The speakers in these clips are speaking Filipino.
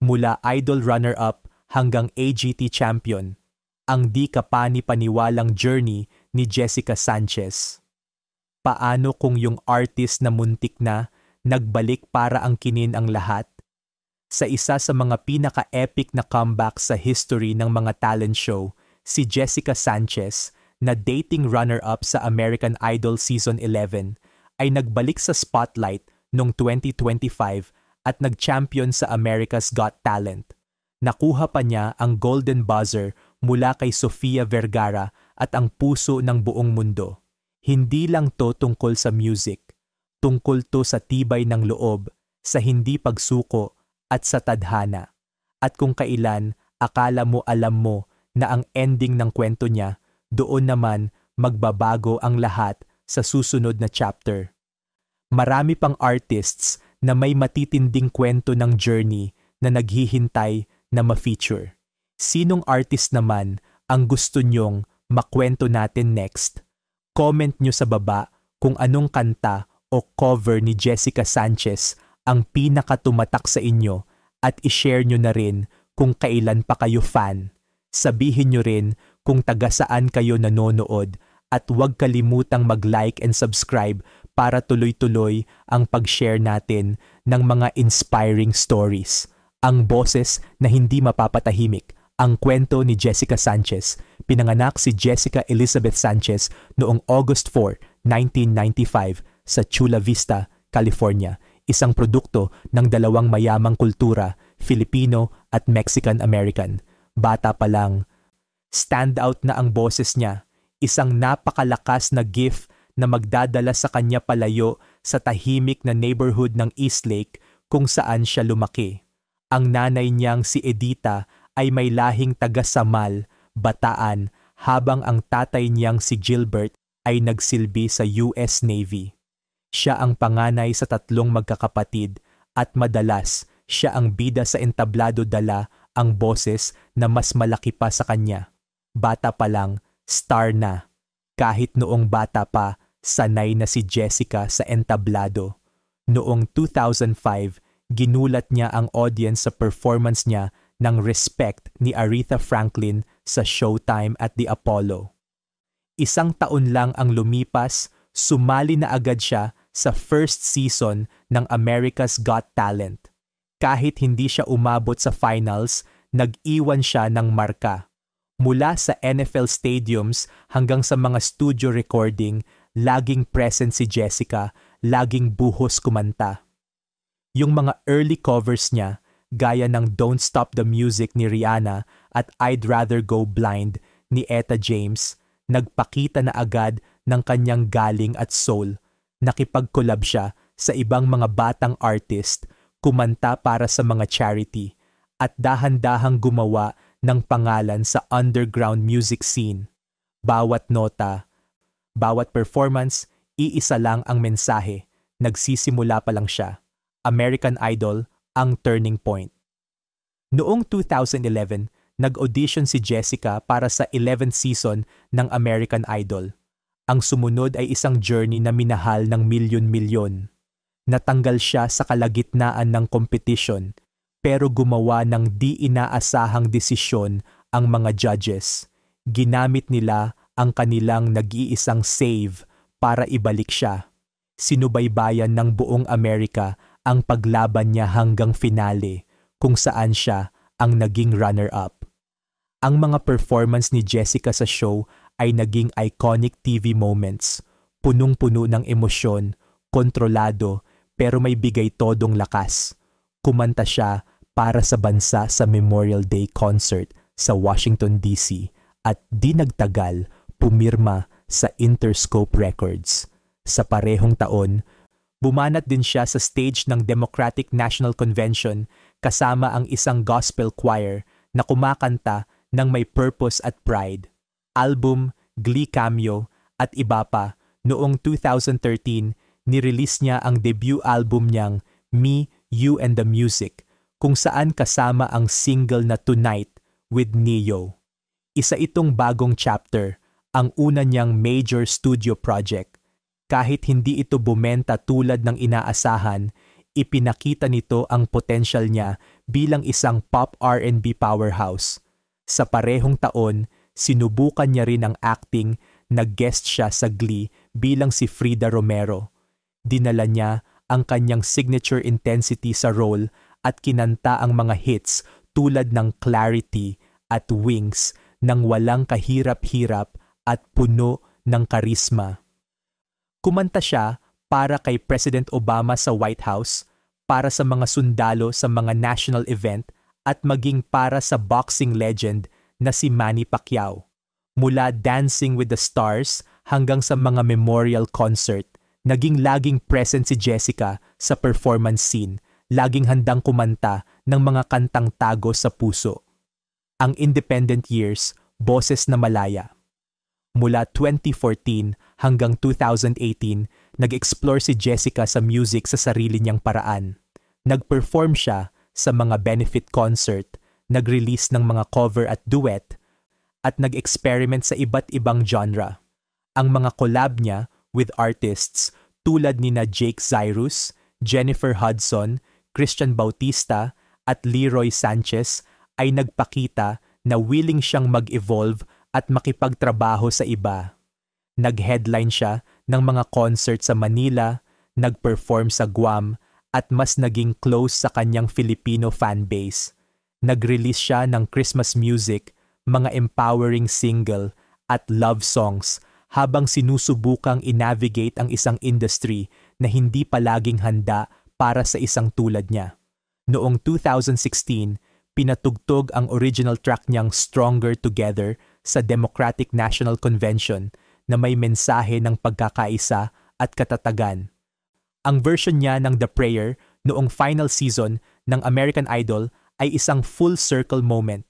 Mula idol runner-up hanggang AGT champion, ang di kapani-paniwalang journey ni Jessica Sanchez. Paano kung yung artist na muntik na nagbalik para angkinin ang lahat? Sa isa sa mga pinaka-epic na comeback sa history ng mga talent show, si Jessica Sanchez, na dating runner-up sa American Idol Season 11, ay nagbalik sa spotlight noong 2025 at nag-champion sa America's Got Talent. Nakuha pa niya ang Golden Buzzer mula kay Sofia Vergara at ang puso ng buong mundo. Hindi lang to tungkol sa music, tungkol to sa tibay ng loob, sa hindi pagsuko at sa tadhana. At kung kailan akala mo alam mo na ang ending ng kwento niya, doon naman magbabago ang lahat sa susunod na chapter. Marami pang artists na may matitinding kwento ng journey na naghihintay na ma-feature. Sinong artist naman ang gusto nyong makwento natin next? Comment nyo sa baba kung anong kanta o cover ni Jessica Sanchez ang pinakatumatak sa inyo at ishare nyo na rin kung kailan pa kayo fan. Sabihin nyo rin kung taga saan kayo nanonood at huwag kalimutang mag-like and subscribe para tuloy-tuloy ang pag-share natin ng mga inspiring stories. Ang boses na hindi mapapatahimik, ang kwento ni Jessica Sanchez. Pinanganak si Jessica Elizabeth Sanchez noong August 4, 1995 sa Chula Vista, California. Isang produkto ng dalawang mayamang kultura, Filipino at Mexican-American. Bata pa lang, stand out na ang boses niya. Isang napakalakas na gift na magdadala sa kanya palayo sa tahimik na neighborhood ng Eastlake kung saan siya lumaki. Ang nanay niyang si Edita ay may lahing taga-Samal, Bataan, habang ang tatay niyang si Gilbert ay nagsilbi sa US Navy. Siya ang panganay sa 3 magkakapatid at madalas siya ang bida sa entablado, dala ang boses na mas malaki pa sa kanya. Bata pa lang, star na. Kahit noong bata pa, sanay na si Jessica sa entablado. Noong 2005, ginulat niya ang audience sa performance niya ng Respect ni Aretha Franklin sa Showtime at the Apollo. 1 taon lang ang lumipas, sumali na agad siya sa first season ng America's Got Talent. Kahit hindi siya umabot sa finals, nag-iwan siya ng marka. Mula sa NFL stadiums hanggang sa mga studio recording, laging present si Jessica, laging buhos kumanta. Yung mga early covers niya, gaya ng Don't Stop the Music ni Rihanna at I'd Rather Go Blind ni Etta James, nagpakita na agad ng kanyang galing at soul. Nakipag-collab siya sa ibang mga batang artist, kumanta para sa mga charity, at dahan-dahang gumawa ng pangalan sa underground music scene. Bawat nota, bawat performance, iisa lang ang mensahe. Nagsisimula pa lang siya. American Idol ang turning point. Noong 2011, nag-audition si Jessica para sa 11th season ng American Idol. Ang sumunod ay isang journey na minahal ng milyon-milyon. Natanggal siya sa kalagitnaan ng competition, pero gumawa ng di inaasahang desisyon ang mga judges. Ginamit nila ang kanilang nag-iisang save para ibalik siya. Sinubaybayan ng buong Amerika ang paglaban niya hanggang finale, kung saan siya ang naging runner-up. Ang mga performance ni Jessica sa show ay naging iconic TV moments, punong-puno ng emosyon, kontrolado, pero may bigay todong lakas. Kumanta siya para sa bansa sa Memorial Day concert sa Washington, D.C. at di nagtagal, pumirma sa Interscope Records. Sa parehong taon, bumanat din siya sa stage ng Democratic National Convention kasama ang isang gospel choir na kumakanta ng may purpose at pride. Album, Glee cameo at iba pa. Noong 2013, nirelease niya ang debut album niyang Me, You and the Music, kung saan kasama ang single na Tonight with Neo. Isa itong bagong chapter, ang una niyang major studio project. Kahit hindi ito bumenta tulad ng inaasahan, ipinakita nito ang potential niya bilang isang pop R&B powerhouse. Sa parehong taon, sinubukan niya rin ang acting, nag-guest siya sa Glee bilang si Frida Romero. Dinala niya ang kanyang signature intensity sa role at kinanta ang mga hits tulad ng Clarity at Wings nang walang kahirap-hirap at puno ng karisma. Kumanta siya para kay President Obama sa White House, para sa mga sundalo sa mga national event at maging para sa boxing legend na si Manny Pacquiao. Mula Dancing with the Stars hanggang sa mga memorial concert, naging laging present si Jessica sa performance scene, laging handang kumanta ng mga kantang tago sa puso. Ang independent years, boses na malaya. Mula 2014 hanggang 2018, nag-explore si Jessica sa music sa sarili niyang paraan. Nag-perform siya sa mga benefit concert, nag-release ng mga cover at duet, at nag-experiment sa iba't ibang genre. Ang mga collab niya with artists tulad nina Jake Zyrus, Jennifer Hudson, Christian Bautista at Leroy Sanchez ay nagpakita na willing siyang mag-evolve at makipagtrabaho sa iba. Nag-headline siya ng mga concert sa Manila, nag-perform sa Guam, at mas naging close sa kanyang Filipino fanbase. Nag-release siya ng Christmas music, mga empowering single, at love songs habang sinusubukang i-navigate ang isang industry na hindi palaging handa para sa isang tulad niya. Noong 2016, pinatugtog ang original track niyang Stronger Together sa Democratic National Convention na may mensahe ng pagkakaisa at katatagan. Ang version niya ng The Prayer noong final season ng American Idol ay isang full circle moment.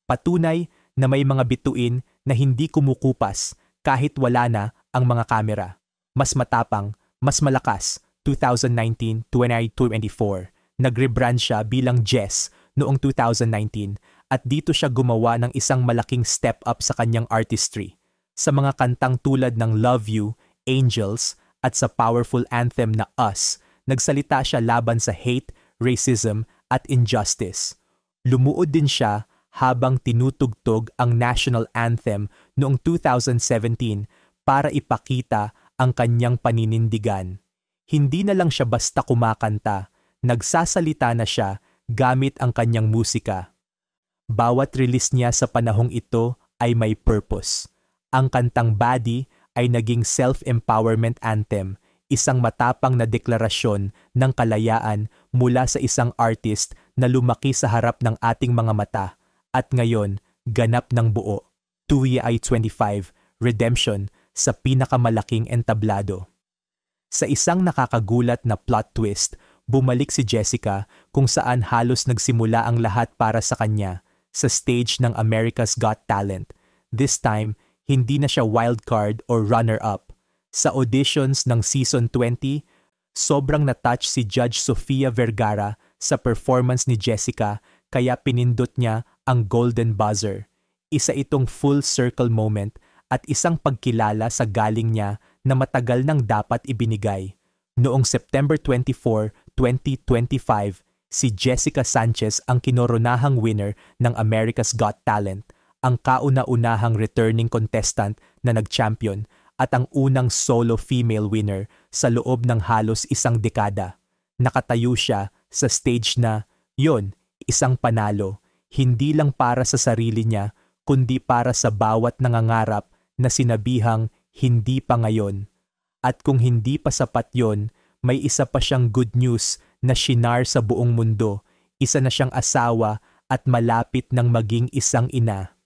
Patunay na may mga bituin na hindi kumukupas kahit wala na ang mga kamera. Mas matapang, mas malakas, 2019-2024. Nag-rebrand siya bilang Jess noong 2019 at dito siya gumawa ng isang malaking step up sa kanyang artistry. Sa mga kantang tulad ng Love You, Angels at sa powerful anthem na Us, nagsalita siya laban sa hate, racism at injustice. Lumuod din siya habang tinutugtog ang national anthem noong 2017 para ipakita ang kanyang paninindigan. Hindi na lang siya basta kumakanta, nagsasalita na siya gamit ang kanyang musika. Bawat release niya sa panahong ito ay may purpose. Ang kantang Body ay naging self-empowerment anthem, isang matapang na deklarasyon ng kalayaan mula sa isang artist na lumaki sa harap ng ating mga mata at ngayon ganap ng buo. Tuwi ay 25, Redemption sa pinakamalaking entablado. Sa isang nakakagulat na plot twist, bumalik si Jessica kung saan halos nagsimula ang lahat para sa kanya sa stage ng America's Got Talent. This time, hindi na siya wildcard or runner-up. Sa auditions ng Season 20, sobrang na-touch si Judge Sofia Vergara sa performance ni Jessica kaya pinindot niya ang golden buzzer. Isa itong full circle moment at isang pagkilala sa galing niya na matagal nang dapat ibinigay. Noong September 24, 2025, si Jessica Sanchez ang kinoronahang winner ng America's Got Talent, ang kauna-unahang returning contestant na nag-champion at ang unang solo female winner sa loob ng halos isang dekada. Nakatayo siya sa stage na, yon, isang panalo, hindi lang para sa sarili niya, kundi para sa bawat nangangarap na sinabihang hindi pa ngayon. At kung hindi pa sapat yon, may isa pa siyang good news na shinar sa buong mundo. Isa na siyang asawa at malapit ng maging isang ina.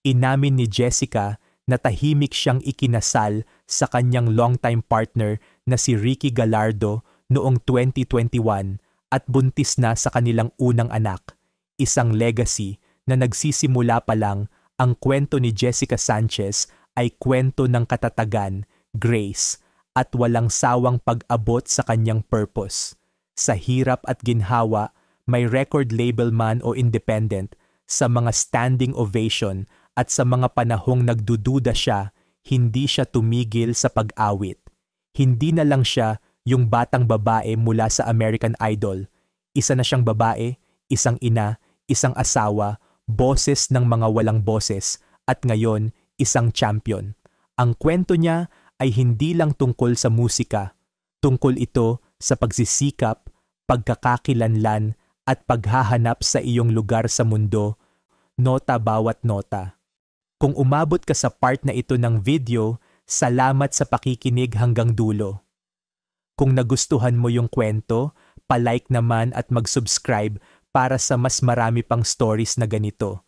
Inamin ni Jessica na tahimik siyang ikinasal sa kanyang longtime partner na si Ricky Gallardo noong 2021 at buntis na sa kanilang unang anak. Isang legacy na nagsisimula pa lang. Ang kwento ni Jessica Sanchez ay kwento ng katatagan, grace, at walang sawang pag-abot sa kanyang purpose. Sa hirap at ginhawa, may record label man o independent, sa mga standing ovation at sa mga panahong nagdududa siya, hindi siya tumigil sa pag-awit. Hindi na lang siya yung batang babae mula sa American Idol. Isa na siyang babae, isang ina, isang asawa, boses ng mga walang boses, at ngayon, isang champion. Ang kwento niya ay hindi lang tungkol sa musika. Tungkol ito sa pagsisikap, pagkakakilanlan, at paghahanap sa iyong lugar sa mundo, nota bawat nota. Kung umabot ka sa part na ito ng video, salamat sa pakikinig hanggang dulo. Kung nagustuhan mo yung kwento, palike naman at mag-subscribe para sa mas marami pang stories na ganito.